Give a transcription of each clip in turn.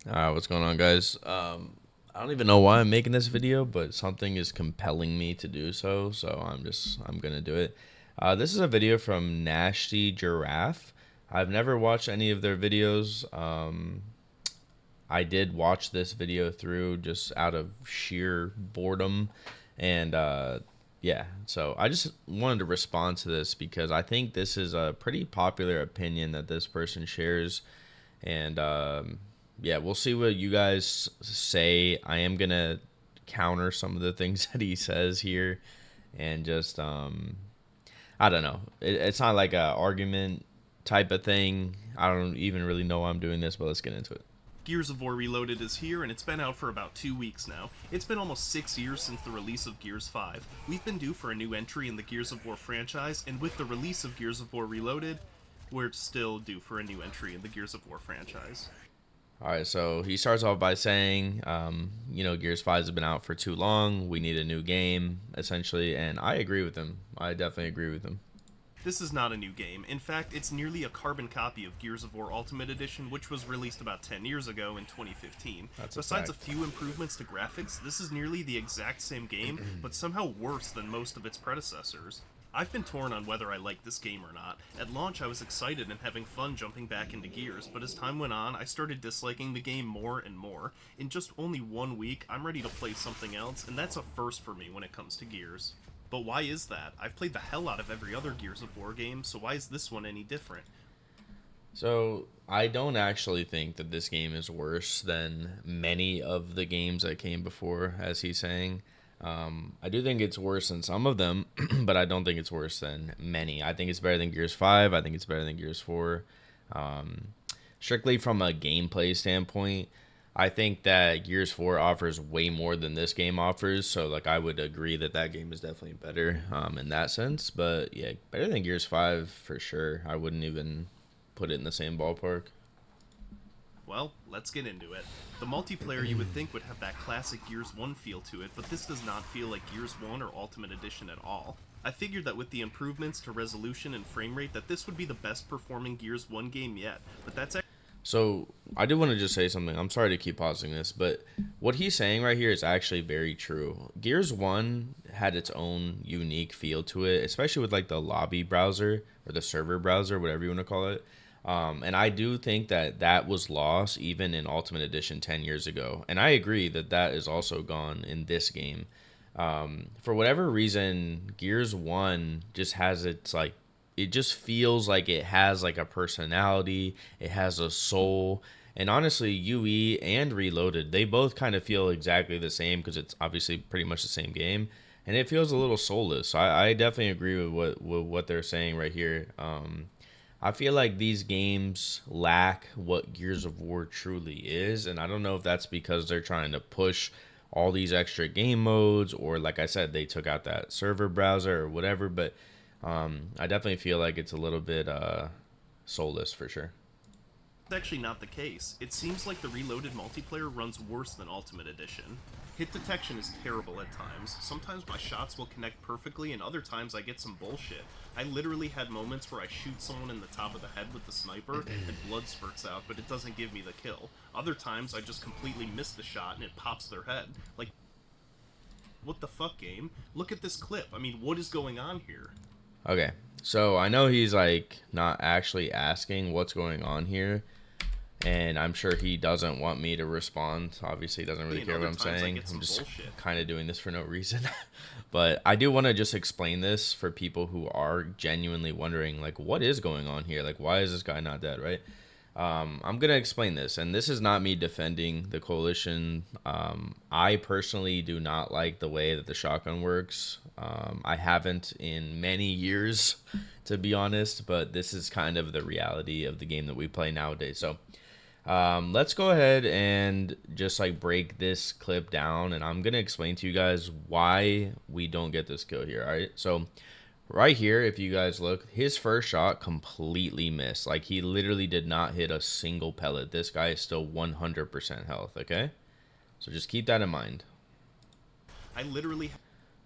What's going on, guys? I don't even know why I'm making this video, but something is compelling me to do so, so I'm gonna do it. This is a video from Nasty Giraffe. I've never watched any of their videos. I did watch this video through just out of sheer boredom, and yeah, so I just wanted to respond to this because I think this is a pretty popular opinion that this person shares, and yeah, we'll see what you guys say. I am gonna counter some of the things that he says here, and just I don't know. It's not like a argument type of thing. I don't even really know why I'm doing this, but let's get into it. Gears of War Reloaded is here, and it's been out for about 2 weeks now. It's been almost 6 years since the release of Gears 5. We've been due for a new entry in the Gears of War franchise, and with the release of Gears of War Reloaded, we're still due for a new entry in the Gears of War franchise. All right, so he starts off by saying, Gears 5 has been out for too long. We need a new game, essentially, and I agree with him. I definitely agree with him. This is not a new game. In fact, it's nearly a carbon copy of Gears of War Ultimate Edition, which was released about 10 years ago in 2015. That's a Besides a fact. few improvements to graphics, this is nearly the exact same game, but somehow worse than most of its predecessors. I've been torn on whether I like this game or not. At launch, I was excited and having fun jumping back into Gears, but as time went on, I started disliking the game more and more. In just only 1 week, I'm ready to play something else, and that's a first for me when it comes to Gears. But why is that? I've played the hell out of every other Gears of War game, so why is this one any different? So I don't actually think that this game is worse than many of the games that came before, as he's saying. I do think it's worse than some of them, but I don't think it's worse than many. I think it's better than Gears 5. I think it's better than Gears 4. Um, Strictly from a gameplay standpoint, I think that Gears 4 offers way more than this game offers. So, like, I would agree that that game is definitely better in that sense. But, yeah, better than Gears 5 for sure. I wouldn't even put it in the same ballpark. Well, let's get into it. The multiplayer you would think would have that classic Gears 1 feel to it, but this does not feel like Gears 1 or Ultimate Edition at all. I figured that with the improvements to resolution and frame rate that this would be the best performing Gears 1 game yet, but that's So I do want to just say something. I'm sorry to keep pausing this, but what he's saying right here is actually very true. Gears 1 had its own unique feel to it, especially with like the lobby browser or the server browser, whatever you want to call it. And I do think that that was lost even in Ultimate Edition 10 years ago. And I agree that that is also gone in this game. For whatever reason, Gears 1 just has its like it just feels like it has like a personality, it has a soul. And honestly, UE and Reloaded, they both kind of feel exactly the same because it's obviously pretty much the same game, and it feels a little soulless. So I definitely agree with what they're saying right here. I feel like these games lack what Gears of War truly is, and I don't know if that's because they're trying to push all these extra game modes, or like I said, they took out that server browser or whatever. But I definitely feel like it's a little bit soulless for sure. actually not the case. It seems like the Reloaded multiplayer runs worse than Ultimate Edition. Hit detection is terrible at times. Sometimes my shots will connect perfectly, and other times I get some bullshit. I literally had moments where I shoot someone in the top of the head with the sniper, and blood spurts out, but it doesn't give me the kill. Other times I just completely miss the shot, and it pops their head. Like, what the fuck, game? Look at this clip. I mean, what is going on here? Okay, so I know he's like not actually asking what's going on here, and I'm sure he doesn't want me to respond. Obviously, he doesn't really And care what other I'm times I saying. get I'm some just bullshit. kind of doing this for no reason. But I do want to just explain this for people who are genuinely wondering, like, what is going on here? Like, why is this guy not dead, right? I'm gonna explain this, and this is not me defending the coalition. I personally do not like the way that the shotgun works. I haven't in many years, to be honest, but this is kind of the reality of the game that we play nowadays. So let's go ahead and just like break this clip down, and I'm gonna explain to you guys why we don't get this kill here. All right, so right here, if you guys look, his first shot completely missed. Like, he literally did not hit a single pellet. This guy is still 100% health, okay? So just keep that in mind. I literally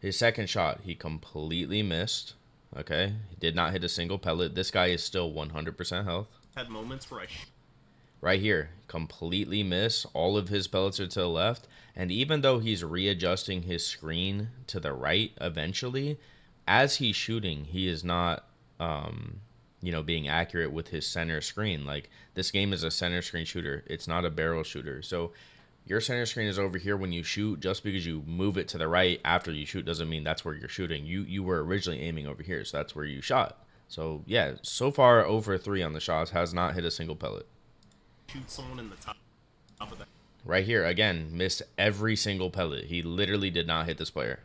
His second shot, he completely missed, okay? He did not hit a single pellet. This guy is still 100% health. had moments where Right here, completely miss. All of his pellets are to the left. And even though he's readjusting his screen to the right eventually, as he's shooting, he is not, being accurate with his center screen. Like, this game is a center screen shooter, it's not a barrel shooter. So your center screen is over here when you shoot. Just because you move it to the right after you shoot doesn't mean that's where you're shooting. You were originally aiming over here, so that's where you shot. So yeah, so far over 3 on the shots, has not hit a single pellet. Shoot someone in the top of that Right here, again, missed every single pellet. He literally did not hit this player.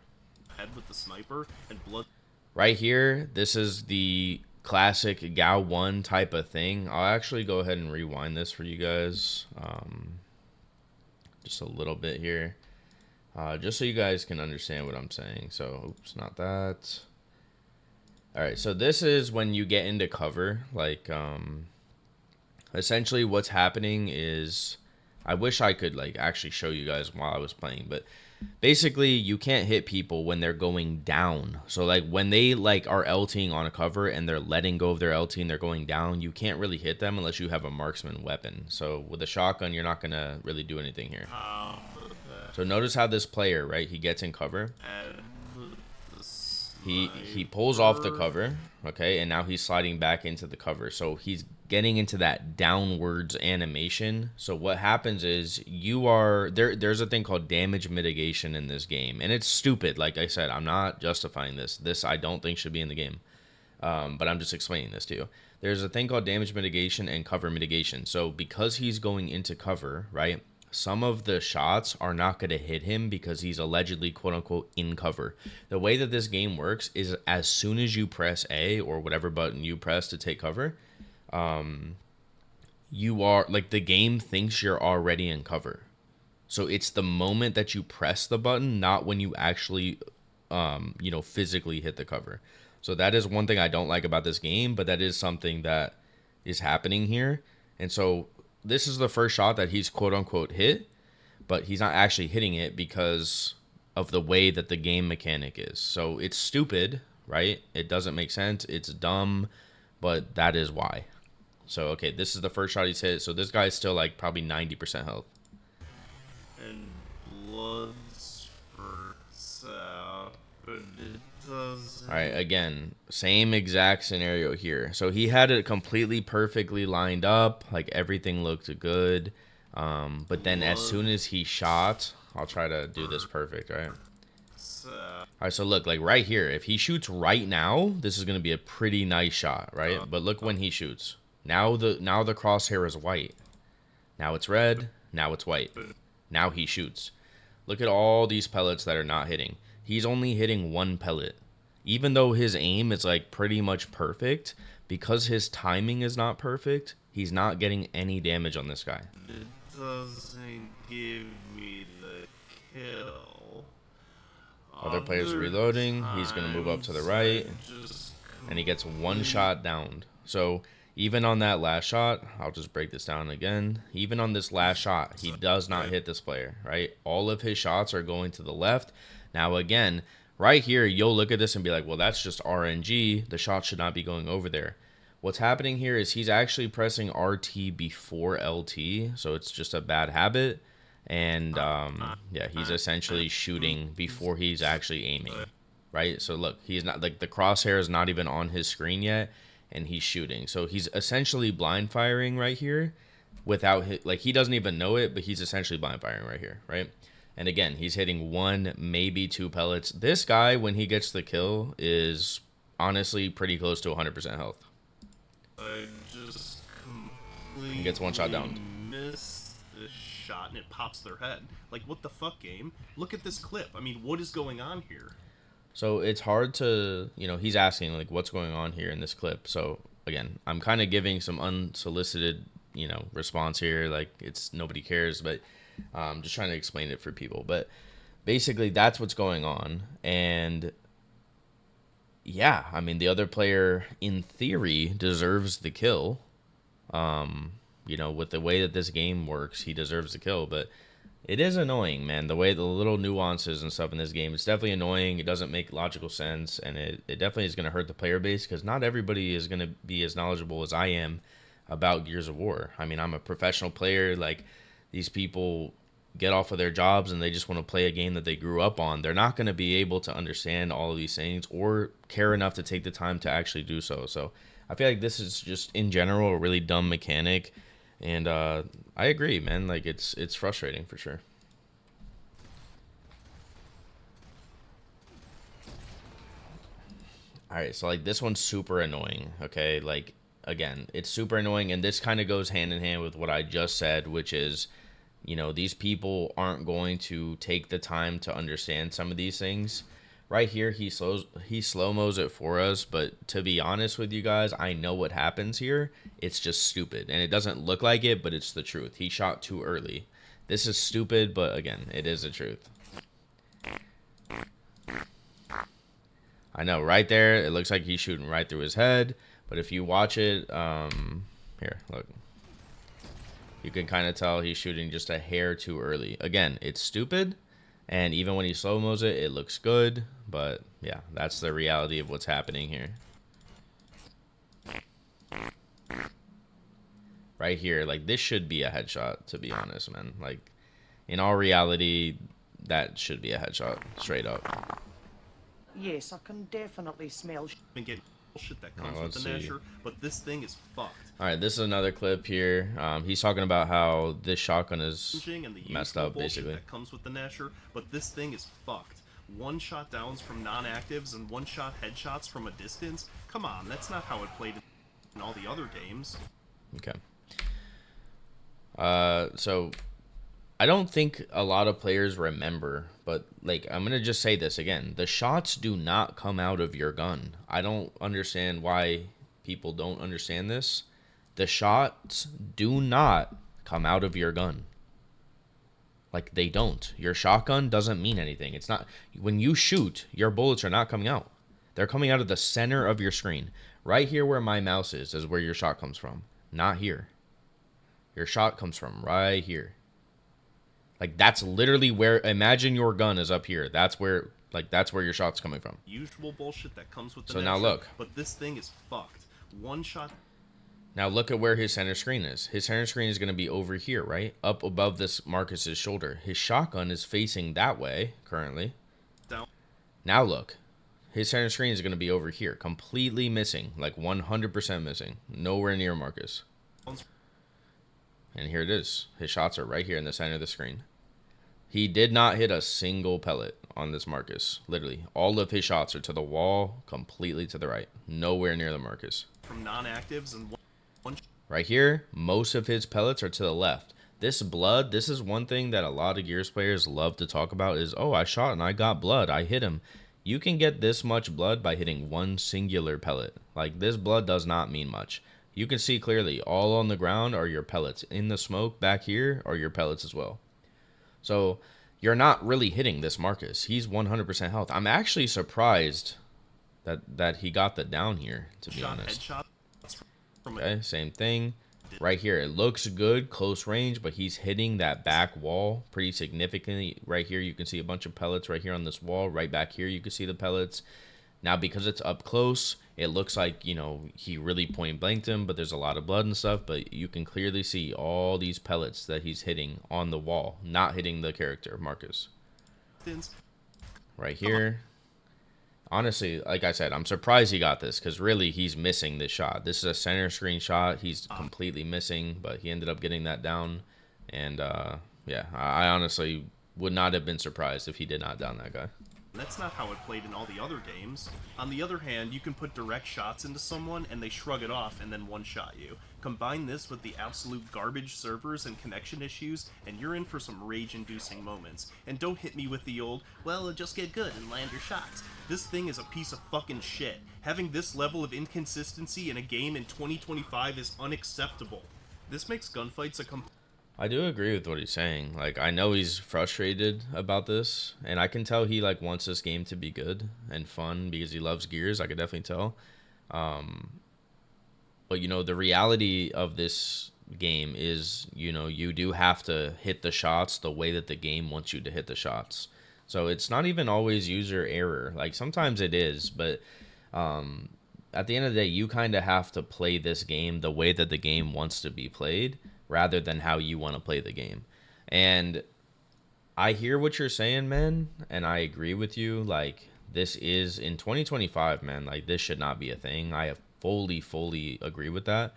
head with the sniper and blood. Right here, this is the classic Gao 1 type of thing. I'll actually go ahead and rewind this for you guys. Just a little bit here. Just so you guys can understand what I'm saying. So, oops, not that. Alright, so this is when you get into cover. Like, essentially what's happening is, I wish I could like actually show you guys while I was playing, but basically you can't hit people when they're going down. So like when they like are LTing on a cover and they're letting go of their LT and they're going down, you can't really hit them unless you have a marksman weapon. So with a shotgun, you're not gonna really do anything here. So notice how this player, right, he gets in cover. He pulls off the cover, okay, and now he's sliding back into the cover. So he's getting into that downwards animation. So what happens is there's a thing called damage mitigation in this game, and it's stupid. Like I said, I'm not justifying this I don't think should be in the game, but I'm just explaining this to you. There's a thing called damage mitigation and cover mitigation. So because he's going into cover, right, some of the shots are not going to hit him because he's allegedly quote unquote in cover. The way that this game works is as soon as you press A or whatever button you press to take cover, you are like, the game thinks you're already in cover. So it's the moment that you press the button, not when you actually physically hit the cover. So that is one thing I don't like about this game, but that is something that is happening here. And so this is the first shot that he's quote unquote hit, but he's not actually hitting it because of the way that the game mechanic is. So it's stupid, right? It doesn't make sense. It's dumb, but that is why. So, okay, this is the first shot he's hit. So this guy's still like probably 90% health. And blood spurts out, but it doesn't. All right, again, same exact scenario here. So he had it completely perfectly lined up, like everything looked good. But then as soon as he shot, I'll try to do this perfect, right? All right, so look, like right here, if he shoots right now, this is going to be a pretty nice shot, right? But look when he shoots. Now the crosshair is white. Now it's red. Now it's white. Now he shoots. Look at all these pellets that are not hitting. He's only hitting one pellet. Even though his aim is like pretty much perfect, because his timing is not perfect, he's not getting any damage on this guy. It doesn't give me the kill. Other players reloading. He's going to move up to the right. And he gets one shot downed. So even on that last shot, I'll just break this down again. Even on this last shot, he does not hit this player, right? All of his shots are going to the left. Now again, right here, you'll look at this and be like, well, that's just RNG. The shot should not be going over there. What's happening here is he's actually pressing RT before LT. So it's just a bad habit. And yeah, he's essentially shooting before he's actually aiming, right? So look, he's not, like, the crosshair is not even on his screen yet, and he's shooting. So he's essentially blind firing right here without like, he doesn't even know it, but he's essentially blind firing right here, right? And again, he's hitting one, maybe two pellets. This guy, when he gets the kill, is honestly pretty close to 100% health. I just completely He gets one shot down. missed this shot and it pops their head. Like, what the fuck, game? Look at this clip. I mean, what is going on here? So it's hard to, he's asking, like, what's going on here in this clip. So, again, I'm kind of giving some unsolicited, response here. Like, it's nobody cares, but I'm just trying to explain it for people. But basically, that's what's going on. And, yeah, I mean, the other player, in theory, deserves the kill. With the way that this game works, he deserves the kill. But it is annoying, man. The way the little nuances and stuff in this game, it's definitely annoying. It doesn't make logical sense, and it definitely is going to hurt the player base because not everybody is going to be as knowledgeable as I am about Gears of War. I mean, I'm a professional player. Like, these people get off of their jobs and they just want to play a game that they grew up on. They're not going to be able to understand all of these things or care enough to take the time to actually do so. So I feel like this is just in general a really dumb mechanic, and I agree, man. Like, it's frustrating for sure. All right, so like this one's super annoying. Okay, like again, it's super annoying, and this kind of goes hand in hand with what I just said, which is, these people aren't going to take the time to understand some of these things. Right here, he slow mo's it for us, but to be honest with you guys, I know what happens here. It's just stupid, and it doesn't look like it, but it's the truth. He shot too early. This is stupid, but again, it is the truth. I know, right there, it looks like he's shooting right through his head. But if you watch it, here, look. You can kind of tell he's shooting just a hair too early. Again, it's stupid. And even when he slow-mos it, it looks good. But, yeah, that's the reality of what's happening here. Right here, like, this should be a headshot, to be honest, man. Like, in all reality, that should be a headshot, straight up. Yes, I can definitely smell. Been getting bullshit that comes with the Nasher, but this thing is fucked. All right, this is another clip here. He's talking about how this shotgun is messed up, basically. That comes with the Nasher, but this thing is fucked. One shot downs from non-actives and one shot headshots from a distance. Come on, that's not how it played in all the other games. Okay. So I don't think a lot of players remember, but like, I'm gonna just say this again: the shots do not come out of your gun. I don't understand why people don't understand this. The shots do not come out of your gun. Like, they don't. Your shotgun doesn't mean anything. It's not, when you shoot, your bullets are not coming out. They're coming out of the center of your screen. Right here where my mouse is where your shot comes from. Not here. Your shot comes from right here. Like, that's literally where, imagine your gun is up here. That's where, like, that's where your shot's coming from. Usual bullshit that comes with the So now look. But this thing is fucked. One shot. Now look at where his center screen is. His center screen is going to be over here, right? Up above this Marcus's shoulder. His shotgun is facing that way currently. Down. Now look. His center screen is going to be over here. Completely missing. Like 100% missing. Nowhere near Marcus. And here it is. His shots are right here in the center of the screen. He did not hit a single pellet on this Marcus. Literally. All of his shots are to the wall, completely to the right. Nowhere near the Marcus. From non-actives and one. Right here, most of his pellets are to the left. This blood, this is one thing that a lot of Gears players love to talk about is, oh, I shot and I got blood. I hit him. You can get this much blood by hitting one singular pellet. Like, this blood does not mean much. You can see clearly all on the ground are your pellets. In the smoke back here are your pellets as well. So you're not really hitting this Marcus. He's 100% health. I'm actually surprised that he got the down here, to be honest. Okay, same thing. Right here, it looks good, close range, but he's hitting that back wall pretty significantly. Right here, you can see a bunch of pellets right here on this wall. Right back here, you can see the pellets. Now, because it's up close, it looks like, he really point blanked him, but there's a lot of blood and stuff. But you can clearly see all these pellets that he's hitting on the wall, not hitting the character, Marcus. Right here. Honestly, like I said, I'm surprised he got this, because really he's missing this shot. This is a center screen shot. He's completely missing, but he ended up getting that down. And, yeah, I honestly would not have been surprised if he did not down that guy. That's not how it played in all the other games. On the other hand, you can put direct shots into someone and they shrug it off and then one-shot you. Combine this with the absolute garbage servers and connection issues, and you're in for some rage-inducing moments. And don't hit me with the old, well, just get good and land your shots. This thing is a piece of fucking shit. Having this level of inconsistency in a game in 2025 is unacceptable. This makes gunfights a I do agree with what he's saying. Like, I know he's frustrated about this, and I can tell he, like, wants this game to be good and fun because he loves Gears. I could definitely tell. But, the reality of this game is, you do have to hit the shots the way that the game wants you to hit the shots. So it's not even always user error. Like, sometimes it is, but at the end of the day, you kind of have to play this game the way that the game wants to be played rather than how you want to play the game. And I hear what you're saying, man, and I agree with you. Like, this is in 2025, man. Like, this should not be a thing. I have fully agree with that.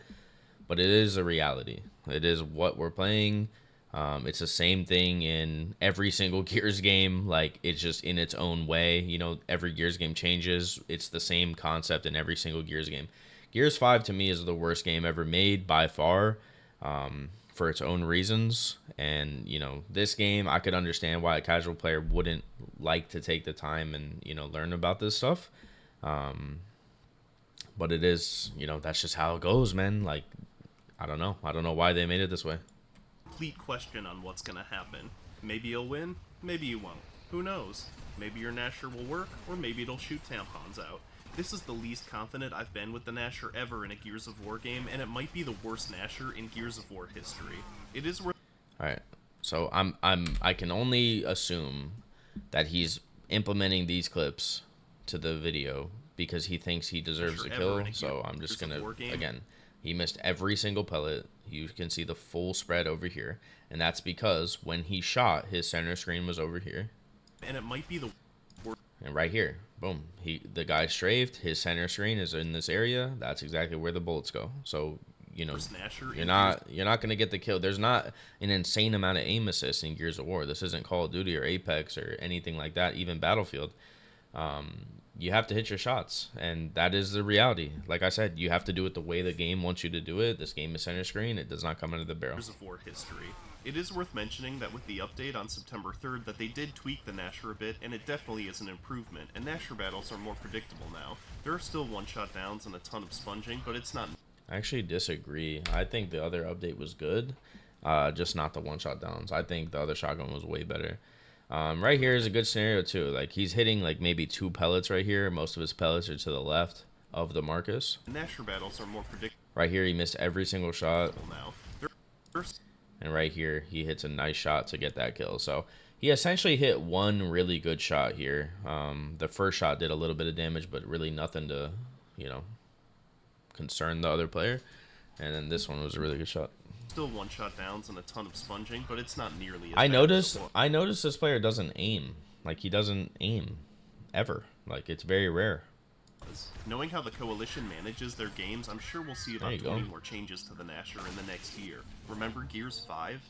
But it is a reality. It is what we're playing. It's the same thing in every single Gears game. Like, it's just in its own way. You know, every Gears game changes. It's the same concept in every single Gears game. Gears 5 to me is the worst game ever made by far, for its own reasons. And, you know, this game, I could understand why a casual player wouldn't like to take the time and, you know, learn about this stuff. But it is, you know, that's just how it goes, man. Like, I don't know. I don't know why they made it this way. Complete question on what's gonna happen. Maybe you'll win, maybe you won't. Who knows? Maybe your Nasher will work, or maybe it'll shoot tampons out. This is the least confident I've been with the Nasher ever in a Gears of War game, and it might be the worst Nasher in Gears of War history. It is worth. All right. So I can only assume that he's implementing these clips to the video because he thinks he deserves a kill. So I'm just gonna, again, he missed every single pellet. You can see the full spread over here, and that's because when he shot, his center screen was over here. And it might be the worst. And right here, boom, the guy strafed. His center screen is in this area. That's exactly where the bullets go. So, you know, you're not gonna get the kill. There's not an insane amount of aim assist in Gears of War. This isn't Call of Duty or Apex or anything like that. Even Battlefield. You have to hit your shots, and that is the reality. Like I said, you have to do it the way the game wants you to do it. This game is center screen. It does not come under the barrel. Gears of War history. It is worth mentioning that with the update on September 3rd that they did tweak the Nasher a bit, and it definitely is an improvement, and Nasher battles are more predictable now. There are still one-shot downs and a ton of sponging, but it's not... I actually disagree. I think the other update was good, just not the one-shot downs. I think the other shotgun was way better. Right here is a good scenario too. Like, he's hitting like maybe 2 pellets right here. Most of his pellets are to the left of the Marcus. Nasher battles are more predictable. Right here, he missed every single shot. Now. And right here, he hits a nice shot to get that kill. So he essentially hit one really good shot here. The first shot did a little bit of damage, but really nothing to, you know, concern the other player. And then this one was a really good shot. Still one-shot downs and a ton of sponging, but it's not nearly as I bad noticed this player doesn't aim. Like, he doesn't aim ever. Like, it's very rare. Knowing how the Coalition manages their games, I'm sure we'll see about 20 more changes to the Nasher in the next year. Remember Gears 5?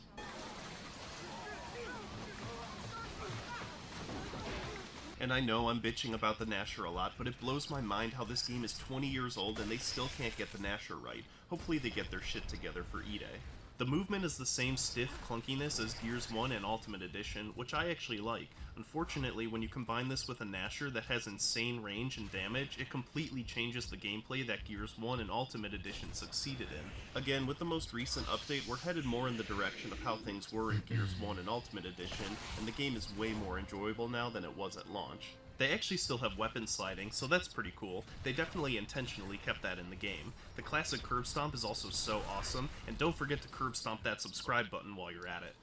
And I know I'm bitching about the Nasher a lot, but it blows my mind how this game is 20 years old and they still can't get the Nasher right. Hopefully they get their shit together for E-Day. The movement is the same stiff clunkiness as Gears 1 and Ultimate Edition, which I actually like. Unfortunately, when you combine this with a Nasher that has insane range and damage, it completely changes the gameplay that Gears 1 and Ultimate Edition succeeded in. Again, with the most recent update, we're headed more in the direction of how things were in Gears 1 and Ultimate Edition, and the game is way more enjoyable now than it was at launch. They actually still have weapon sliding, so that's pretty cool. They definitely intentionally kept that in the game. The classic curb stomp is also so awesome, and don't forget to curb stomp that subscribe button while you're at it.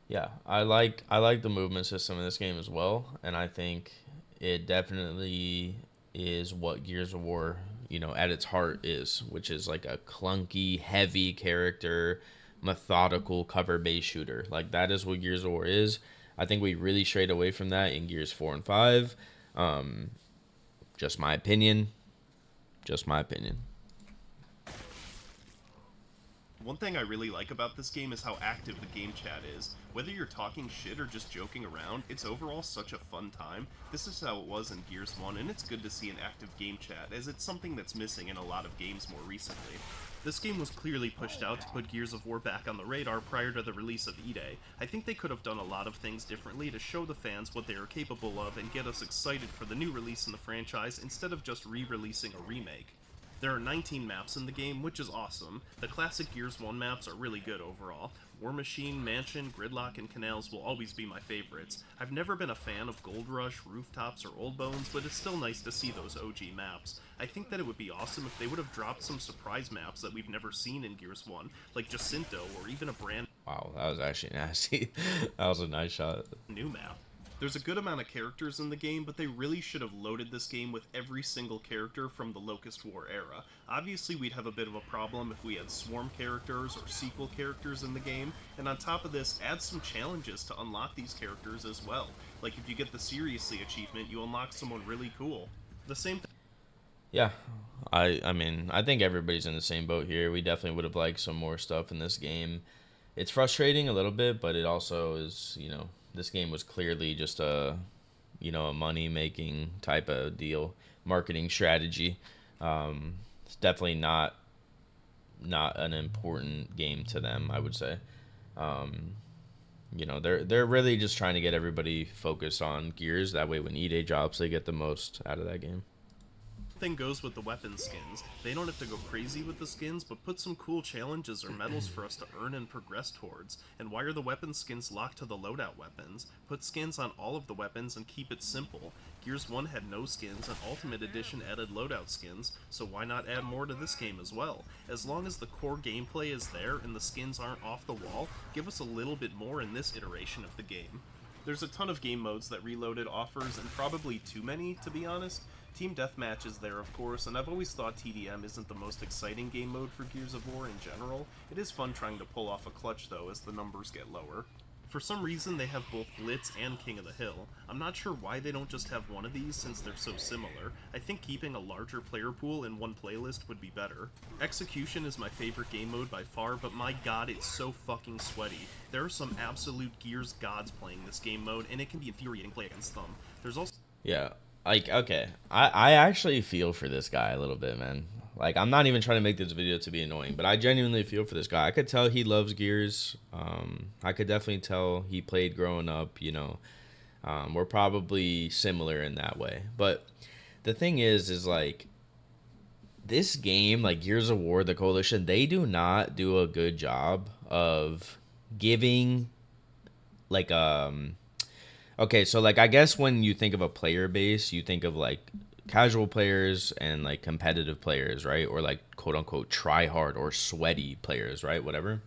Yeah, I like the movement system in this game as well, and I think it definitely is what Gears of War, you know, at its heart is, which is like a clunky, heavy character, methodical cover-based shooter. Like, that is what Gears of War is. I think we really strayed away from that in Gears 4 and 5. Just my opinion. Just my opinion. One thing I really like about this game is how active the game chat is. Whether you're talking shit or just joking around, it's overall such a fun time. This is how it was in Gears 1, and it's good to see an active game chat, as it's something that's missing in a lot of games more recently. This game was clearly pushed out to put Gears of War back on the radar prior to the release of E-Day. I think they could have done a lot of things differently to show the fans what they are capable of and get us excited for the new release in the franchise instead of just re-releasing a remake. There are 19 maps in the game, which is awesome. The classic Gears 1 maps are really good overall. War Machine, Mansion, Gridlock, and Canals will always be my favorites. I've never been a fan of Gold Rush, Rooftops, or Old Bones, but it's still nice to see those OG maps. I think that it would be awesome if they would have dropped some surprise maps that we've never seen in Gears 1, like Jacinto, or even a brand... Wow, that was actually nasty. That was a nice shot. ...new map. There's a good amount of characters in the game, but they really should have loaded this game with every single character from the Locust War era. Obviously, we'd have a bit of a problem if we had Swarm characters or sequel characters in the game, and on top of this, add some challenges to unlock these characters as well. Like if you get the Seriously achievement, you unlock someone really cool. The same thing. Yeah, I mean, I think everybody's in the same boat here. We definitely would have liked some more stuff in this game. It's frustrating a little bit, but it also is, this game was clearly just a money making type of deal, marketing strategy. It's definitely not an important game to them, I would say. They're really just trying to get everybody focused on Gears. That way, when EA drops, they get the most out of that game. Thing goes with the weapon skins. They don't have to go crazy with the skins, but put some cool challenges or medals for us to earn and progress towards. And why are the weapon skins locked to the loadout weapons? Put skins on all of the weapons and keep it simple. Gears 1 had no skins, and Ultimate Edition added loadout skins, so why not add more to this game as well? As long as the core gameplay is there and the skins aren't off the wall, give us a little bit more in this iteration of the game. There's a ton of game modes that Reloaded offers, and probably too many, to be honest. Team Deathmatch is there, of course, and I've always thought TDM isn't the most exciting game mode for Gears of War in general. It is fun trying to pull off a clutch, though, as the numbers get lower. For some reason, they have both Blitz and King of the Hill. I'm not sure why they don't just have one of these, since they're so similar. I think keeping a larger player pool in one playlist would be better. Execution is my favorite game mode by far, but my god, it's so fucking sweaty. There are some absolute Gears gods playing this game mode, and it can be infuriating to play against them. There's also... Yeah. Okay. I actually feel for this guy a little bit, man. Like, I'm not even trying to make this video to be annoying, but I genuinely feel for this guy. I could tell he loves Gears. I could definitely tell he played growing up, We're probably similar in that way. But the thing is like, this game, like Gears of War, the Coalition, they do not do a good job of giving, like, okay, so, like, I guess when you think of a player base, you think of, like, casual players and, like, competitive players, right? Or, like, quote-unquote try-hard or sweaty players, right? Whatever.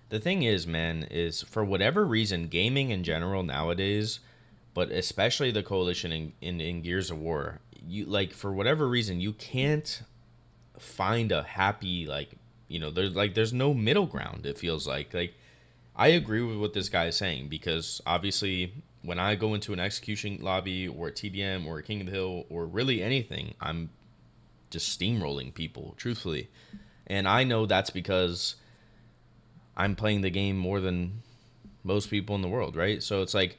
The thing is, man, is for whatever reason, gaming in general nowadays, but especially the Coalition in Gears of War, for whatever reason, you can't find a happy, there's no middle ground, it feels like. Like, I agree with what this guy is saying, because obviously when I go into an execution lobby or a TDM or a King of the Hill or really anything, I'm just steamrolling people, truthfully. And I know that's because I'm playing the game more than most people in the world, right? So it's like,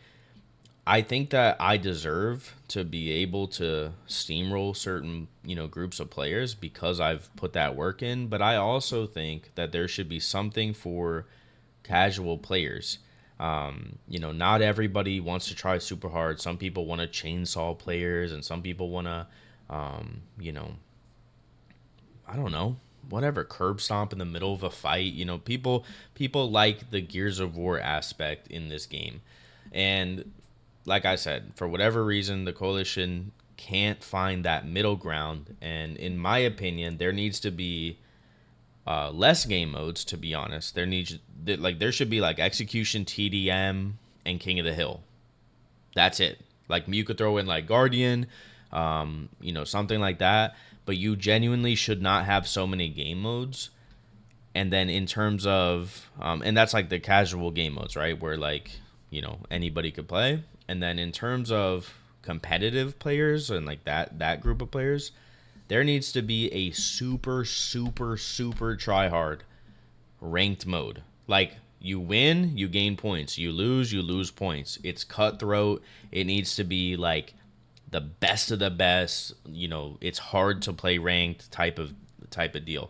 I think that I deserve to be able to steamroll certain, groups of players because I've put that work in. But I also think that there should be something for casual players. Not everybody wants to try super hard. Some people want to chainsaw players, and some people want to, I don't know, whatever, curb stomp in the middle of a fight. People like the Gears of War aspect in this game. And like I said, for whatever reason, the Coalition can't find that middle ground. And in my opinion, there needs to be less game modes, to be honest. There should be like Execution, TDM, and King of the Hill. That's it. Like, you could throw in like Guardian, something like that. But you genuinely should not have so many game modes. And then in terms of, and that's like the casual game modes, right? Where like, anybody could play. And then in terms of competitive players and like that group of players, there needs to be a super, super, super try-hard ranked mode. Like, you win, you gain points. You lose points. It's cutthroat. It needs to be, like, the best of the best. It's hard to play ranked type of deal.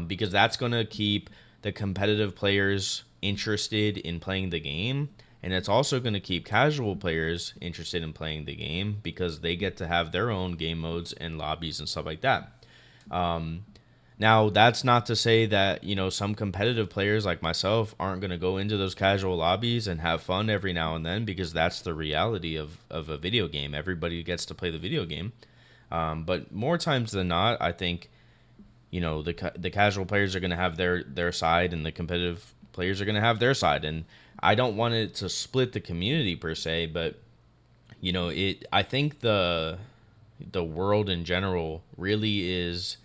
Because that's going to keep the competitive players interested in playing the game. And it's also going to keep casual players interested in playing the game because they get to have their own game modes and lobbies and stuff like that. Now, that's not to say that, some competitive players like myself aren't going to go into those casual lobbies and have fun every now and then, because that's the reality of a video game. Everybody gets to play the video game. But more times than not, I think, the casual players are going to have their side, and the competitive players are going to have their side. And I don't want it to split the community per se, but You know, I think the world in general really is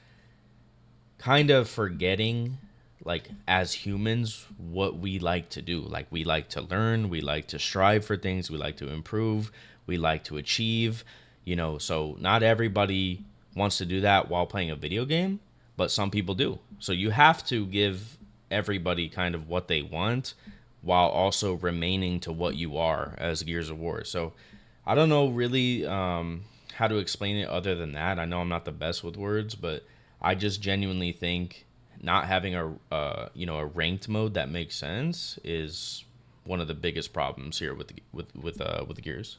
kind of forgetting, like, as humans, what we like to do. Like, we like to learn, we like to strive for things, we like to improve, we like to achieve, you know. So not everybody wants to do that while playing a video game, but some people do. So you have to give everybody kind of what they want while also remaining to what you are as Gears of War. So I don't know really how to explain it other than that. I know I'm not the best with words, but I just genuinely think not having a ranked mode that makes sense is one of the biggest problems here with Gears.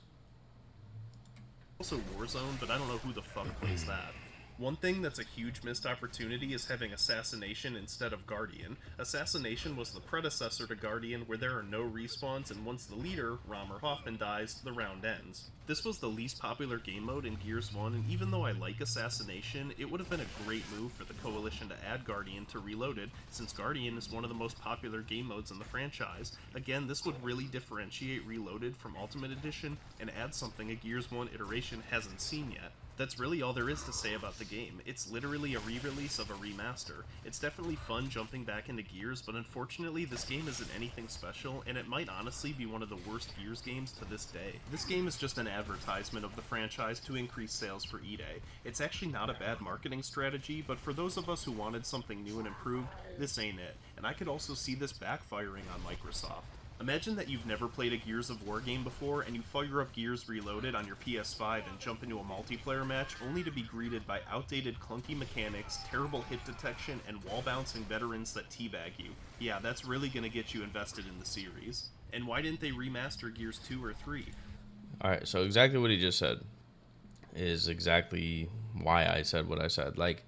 Also Warzone, but I don't know who the fuck plays that. One thing that's a huge missed opportunity is having Assassination instead of Guardian. Assassination was the predecessor to Guardian, where there are no respawns, and once the leader, Romer Hoffman, dies, the round ends. This was the least popular game mode in Gears 1, and even though I like Assassination, it would have been a great move for the Coalition to add Guardian to Reloaded, since Guardian is one of the most popular game modes in the franchise. Again, this would really differentiate Reloaded from Ultimate Edition, and add something a Gears 1 iteration hasn't seen yet. That's really all there is to say about the game. It's literally a re-release of a remaster. It's definitely fun jumping back into Gears, but unfortunately this game isn't anything special, and it might honestly be one of the worst Gears games to this day. This game is just an advertisement of the franchise to increase sales for eDay. It's actually not a bad marketing strategy, but for those of us who wanted something new and improved, this ain't it. And I could also see this backfiring on Microsoft. Imagine that you've never played a Gears of War game before, and you fire up Gears Reloaded on your PS5 and jump into a multiplayer match, only to be greeted by outdated clunky mechanics, terrible hit detection, and wall-bouncing veterans that teabag you. Yeah, that's really gonna get you invested in the series. And why didn't they remaster Gears 2 or 3? Alright, so exactly what he just said is exactly why I said what I said. Like,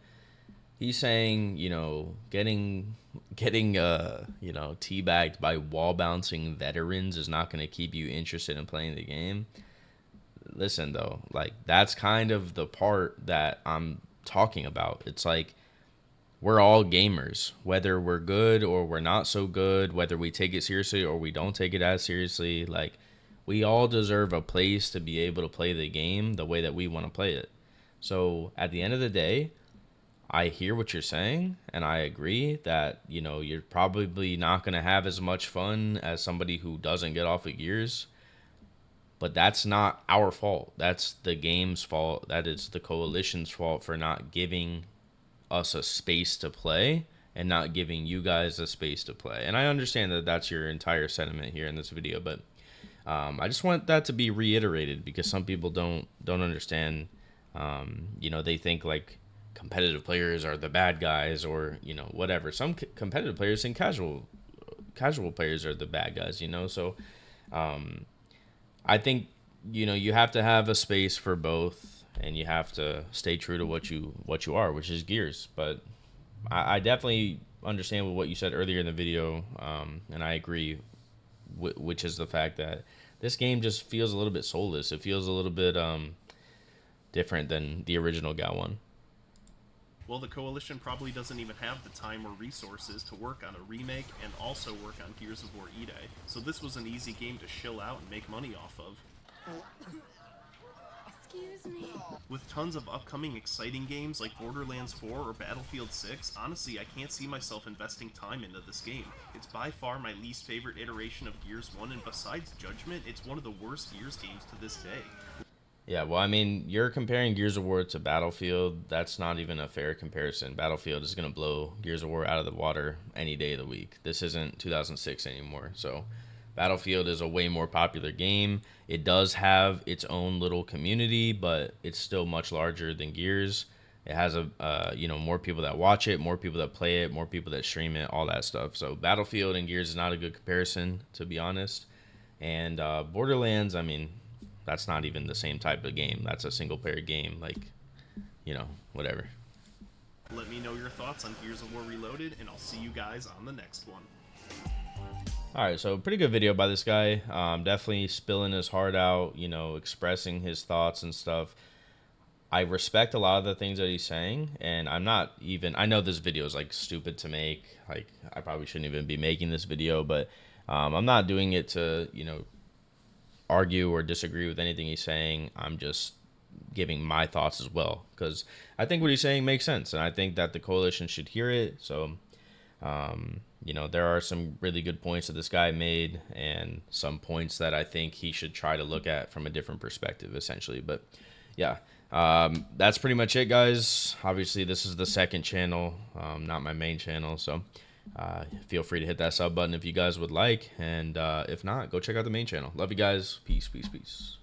he's saying, you know, getting you know, teabagged by wall bouncing veterans is not going to keep you interested in playing the game. Listen though, like, that's kind of the part that I'm talking about. It's like, we're all gamers, whether we're good or we're not so good, whether we take it seriously or we don't take it as seriously. Like, we all deserve a place to be able to play the game the way that we want to play it. So at the end of the day, I hear what you're saying, and I agree that, you know, you're probably not going to have as much fun as somebody who doesn't get off of Gears, but that's not our fault. That's the game's fault. That is the Coalition's fault for not giving us a space to play and not giving you guys a space to play. And I understand that that's your entire sentiment here in this video, but I just want that to be reiterated because some people don't understand. You know, they think like competitive players are the bad guys, or, you know, whatever. Some competitive players think casual players are the bad guys, you know. So I think, you know, you have to have a space for both, and you have to stay true to what you are, which is Gears. But I definitely understand what you said earlier in the video, and I agree, which is the fact that this game just feels a little bit soulless. It feels a little bit different than the original GAL one. Well, the Coalition probably doesn't even have the time or resources to work on a remake and also work on Gears of War eDay, so this was an easy game to shill out and make money off of. Excuse me. With tons of upcoming exciting games like Borderlands 4 or Battlefield 6, honestly, I can't see myself investing time into this game. It's by far my least favorite iteration of Gears 1, and besides Judgment, it's one of the worst Gears games to this day. Yeah, well, I mean, you're comparing Gears of War to Battlefield. That's not even a fair comparison. Battlefield is going to blow Gears of War out of the water any day of the week. This isn't 2006 anymore. So Battlefield is a way more popular game. It does have its own little community, but it's still much larger than Gears. It has you know, more people that watch it, more people that play it, more people that stream it, all that stuff. So Battlefield and Gears is not a good comparison, to be honest. And Borderlands, I mean, that's not even the same type of game. That's a single player game. Like, you know, whatever. Let me know your thoughts on Gears of War Reloaded, and I'll see you guys on the next one. Alright, so pretty good video by this guy. Definitely spilling his heart out, you know, expressing his thoughts and stuff. I respect a lot of the things that he's saying, and I'm not even... I know this video is, like, stupid to make. Like, I probably shouldn't even be making this video, but I'm not doing it to, you know, argue or disagree with anything he's saying. I'm just giving my thoughts as well, because I think what he's saying makes sense, and I think that the coalition should hear it. So, there are some really good points that this guy made, and some points that I think he should try to look at from a different perspective, essentially. But yeah, that's pretty much it, guys. Obviously, this is the second channel, not my main channel, so feel free to hit that sub button if you guys would like, and if not, go check out the main channel. Love you guys. Peace, peace, peace.